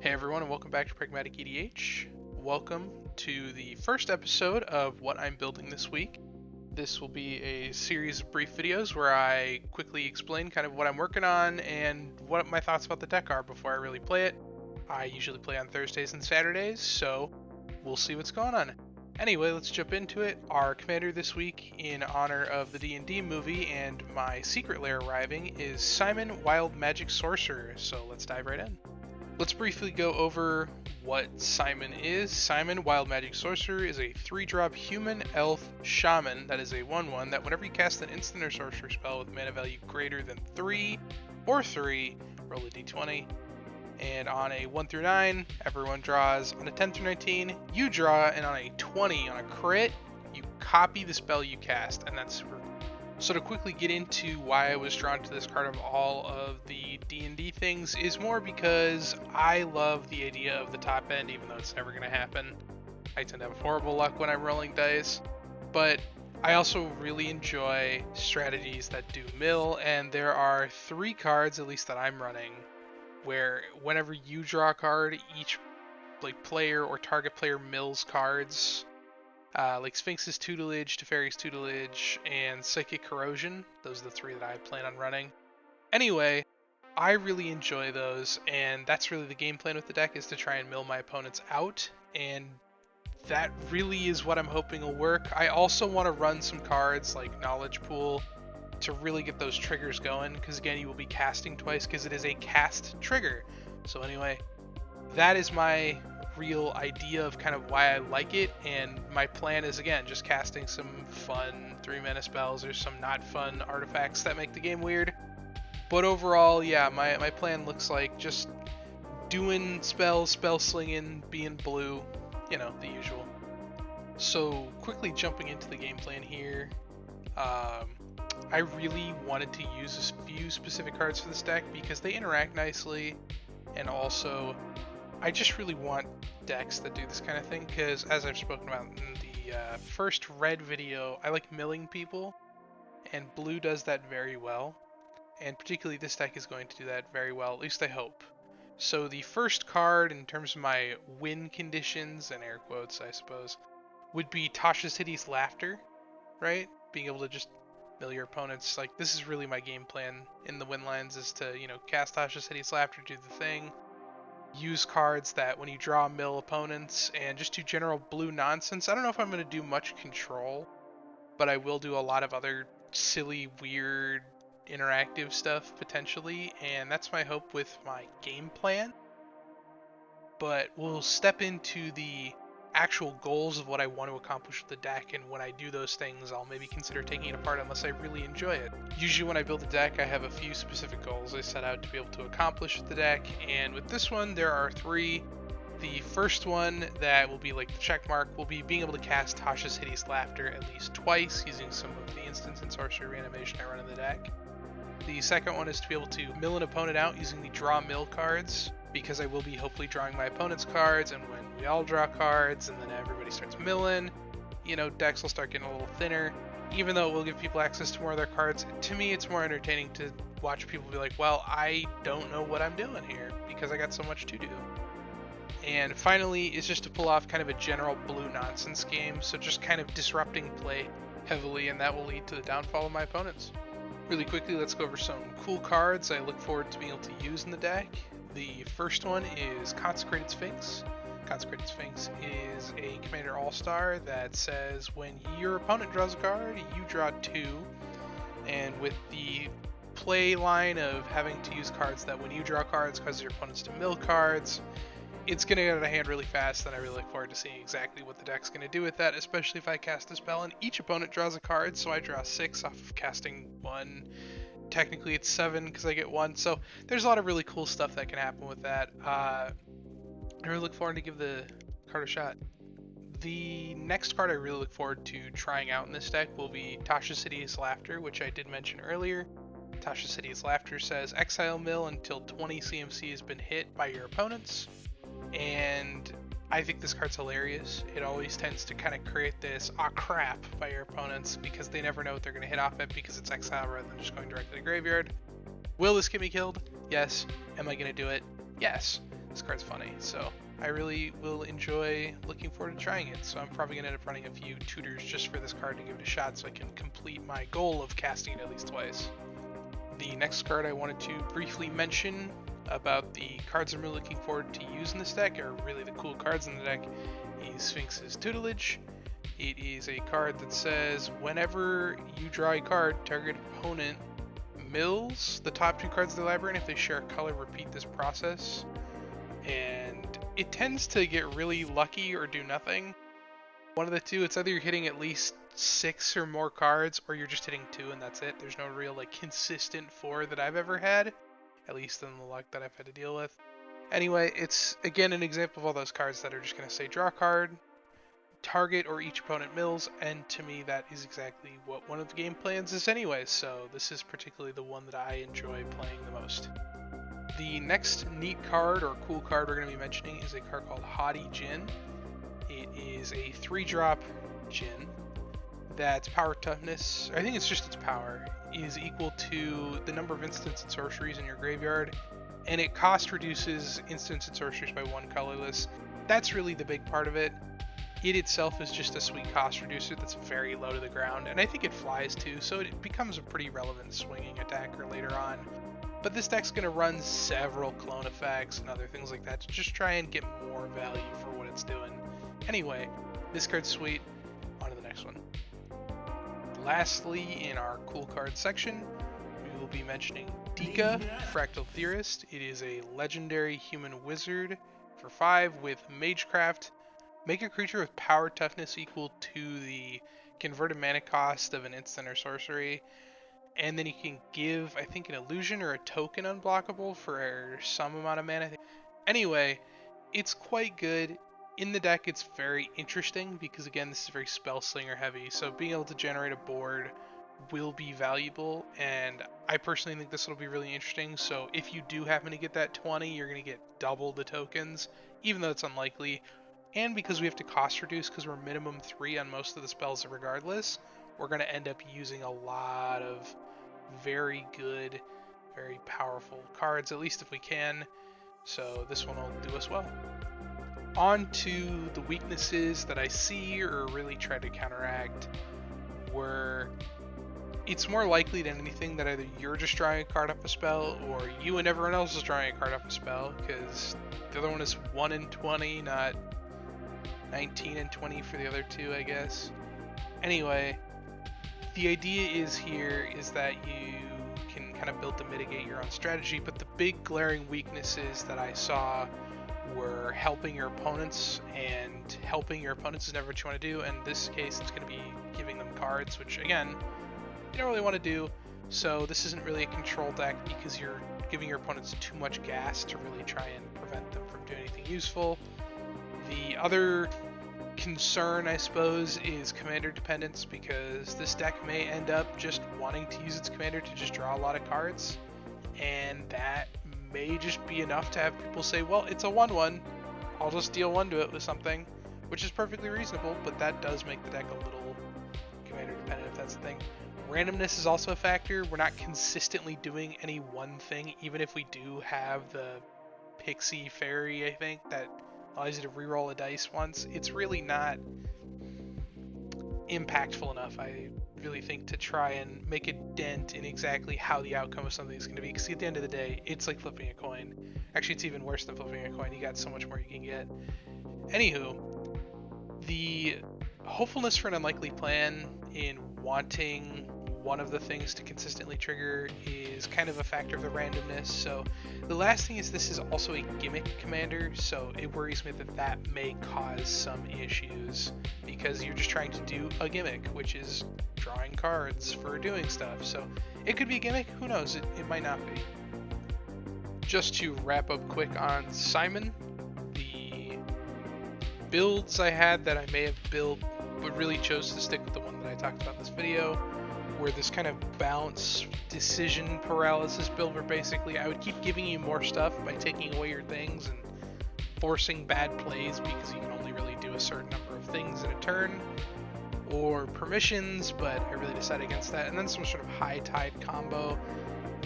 Hey everyone, and welcome back to Pragmatic EDH. Welcome to the first episode of what I'm building this week. This will be a series of brief videos where I quickly explain kind of what I'm working on and what my thoughts about the deck are before I really play it. I usually play on Thursdays and Saturdays, so we'll see what's going on. Anyway, let's jump into it. Our commander this week, in honor of the D&D movie and my secret lair arriving, is Simon, Wild Magic Sorcerer, so let's dive right in. Let's briefly go over what Simon is. Simon, Wild Magic Sorcerer, is a 3-drop human elf shaman that is a 1/1 that whenever you cast an instant or sorcerer spell with mana value greater than 3 or 3, roll a d20. And on a 1 through 9, everyone draws. On a 10 through 19, you draw, and on a 20, on a crit, you copy the spell you cast, and that's super cool. So to quickly get into why I was drawn to this card of all of the D&D things is more because I love the idea of the top end, even though it's never going to happen. I tend to have horrible luck when I'm rolling dice, but I also really enjoy strategies that do mill, and there are 3 cards, at least that I'm running, where whenever you draw a card, each player or target player mills cards. Like Sphinx's tutelage, Teferi's tutelage, and Psychic Corrosion. Those are the 3 that I plan on running. Anyway, I really enjoy those, and that's really the game plan with the deck, is to try and mill my opponents out, and that really is what I'm hoping will work. I also want to run some cards like Knowledge Pool to really get those triggers going, because again, you will be casting twice because it is a cast trigger. So anyway, that is my real idea of kind of why I like it, and my plan is again just casting some fun 3-mana spells or some not fun artifacts that make the game weird. But overall, yeah, my plan looks like just doing spells, spell slinging, being blue, you know, the usual. So quickly jumping into the game plan here, I really wanted to use a few specific cards for this deck because they interact nicely, and also I just really want decks that do this kind of thing, because as I've spoken about in the first red video, I like milling people, and blue does that very well, and particularly this deck is going to do that very well, at least I hope. So the first card in terms of my win conditions, and air quotes I suppose, would be Tashas Laughter, right? Being able to just mill your opponents. Like, this is really my game plan in the win lines, is to, you know, cast Tashas Laughter, do the thing, use cards that when you draw mill opponents, and just do general blue nonsense. I don't know if I'm going to do much control, but I will do a lot of other silly, weird, interactive stuff potentially, and that's my hope with my game plan. But we'll step into the actual goals of what I want to accomplish with the deck, and when I do those things, I'll maybe consider taking it apart unless I really enjoy it. Usually when I build a deck, I have a few specific goals I set out to be able to accomplish with the deck, and with this one there are 3. The first one, that will be like the check mark, will be being able to cast Tashas Laughter at least twice using some of the instants and sorcery reanimation I run in the deck. The second one is to be able to mill an opponent out using the draw mill cards, because I will be hopefully drawing my opponent's cards, and when we all draw cards and then everybody starts milling, you know, decks will start getting a little thinner. Even though it will give people access to more of their cards, to me it's more entertaining to watch people be like, well, I don't know what I'm doing here because I got so much to do. And finally is just to pull off kind of a general blue nonsense game, so just kind of disrupting play heavily, and that will lead to the downfall of my opponents. Really quickly, let's go over some cool cards I look forward to being able to use in the deck. The first one is Consecrated Sphinx. Consecrated Sphinx is a Commander All-Star that says when your opponent draws a card, you draw 2. And with the play line of having to use cards that when you draw cards cause your opponents to mill cards, it's going to get out of hand really fast, and I really look forward to seeing exactly what the deck's going to do with that, especially if I cast a spell and each opponent draws a card, so I draw 6 off of casting 1. Technically it's 7 because I get 1, so there's a lot of really cool stuff that can happen with that. I really look forward to give the card a shot. The next card I really look forward to trying out in this deck will be Tashas Laughter, which I did mention earlier. Tashas Laughter says exile mill until 20 CMC has been hit by your opponents, and I think this card's hilarious. It always tends to kind of create this crap by your opponents because they never know what they're going to hit off at because it's exile rather than just going directly to the graveyard. Will this get me killed? Yes. Am I going to do it? Yes. this card's funny. So I really will enjoy looking forward to trying it. So I'm probably gonna end up running a few tutors just for this card to give it a shot, so I can complete my goal of casting it at least twice. The next card I wanted to briefly mention about the cards I'm really looking forward to use in this deck, or really the cool cards in the deck, is Sphinx's Tutelage. It is a card that says whenever you draw a card, target opponent mills the top 2 cards of the library, and if they share a color, repeat this process. And it tends to get really lucky or do nothing. One of the two, it's either you're hitting at least 6 or more cards, or you're just hitting 2 and that's it. There's no real like consistent 4 that I've ever had, at least in the luck that I've had to deal with. Anyway, it's again an example of all those cards that are just going to say draw a card, target or each opponent mills, and to me that is exactly what one of the game plans is anyway, so this is particularly the one that I enjoy playing the most. The next neat card or cool card we're going to be mentioning is a card called Hottie Gin. It is a 3-drop Gin that's power toughness, I think it's just its power, is equal to the number of instants and sorceries in your graveyard, and it cost reduces instants and sorceries by 1 colorless. That's really the big part of it. It itself is just a sweet cost reducer that's very low to the ground, and I think it flies too, so it becomes a pretty relevant swinging attacker later on. But this deck's going to run several clone effects and other things like that to just try and get more value for what it's doing. Anyway, this card's sweet. On to the next one. Lastly, in our cool card section, we will be mentioning Dika Fractal Theorist. It is a legendary human wizard for 5 with Magecraft. Make a creature with power toughness equal to the converted mana cost of an instant or sorcery, and then you can give, I think, an illusion or a token unblockable for some amount of mana. Anyway, it's quite good. In the deck, it's very interesting because, again, this is very spellslinger heavy, so being able to generate a board will be valuable, and I personally think this will be really interesting. So if you do happen to get that 20, you're going to get double the tokens, even though it's unlikely. And because we have to cost reduce, because we're minimum 3 on most of the spells regardless, we're going to end up using a lot of very good, very powerful cards, at least if we can. So this one will do us well. On to the weaknesses that I see or really try to counteract, where it's more likely than anything that either you're just drawing a card off a spell, or you and everyone else is drawing a card off a spell, because the other one is 1 in 20, not 19 and 20 for the other two, I guess. Anyway, the idea is that you can kind of build to mitigate your own strategy, but the big glaring weaknesses that I saw were helping your opponents, and helping your opponents is never what you want to do. In this case, it's going to be giving them cards, which again, you don't really want to do. So this isn't really a control deck because you're giving your opponents too much gas to really try and prevent them from doing anything useful. The other concern, I suppose, is commander dependence, because this deck may end up just wanting to use its commander to just draw a lot of cards, and that may just be enough to have people say, well, it's a 1/1, I'll just deal 1 to it with something, which is perfectly reasonable, but that does make the deck a little commander dependent, if that's the thing. Randomness is also a factor. We're not consistently doing any one thing, even if we do have the Pixie Fairy, I think, that allows you to reroll a dice once. It's really not impactful enough, I really think, to try and make a dent in exactly how the outcome of something is going to be, because at the end of the day, it's like flipping a coin. Actually, it's even worse than flipping a coin. You got so much more you can get. Anywho, the hopefulness for an unlikely plan in wanting one of the things to consistently trigger is kind of a factor of the randomness. So the last thing is, this is also a gimmick commander, so it worries me that that may cause some issues, because you're just trying to do a gimmick, which is drawing cards for doing stuff. So it could be a gimmick, who knows, it might not be. Just to wrap up quick on Simon, the builds I had that I may have built but really chose to stick with the one that I talked about in this video, where this kind of bounce decision paralysis build, where basically I would keep giving you more stuff by taking away your things and forcing bad plays because you can only really do a certain number of things in a turn, or permissions, but I really decided against that, and then some sort of high tide combo.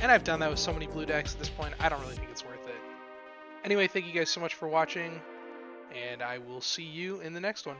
And I've done that with so many blue decks at this point, I don't really think it's worth it. Anyway, thank you guys so much for watching, and I will see you in the next one.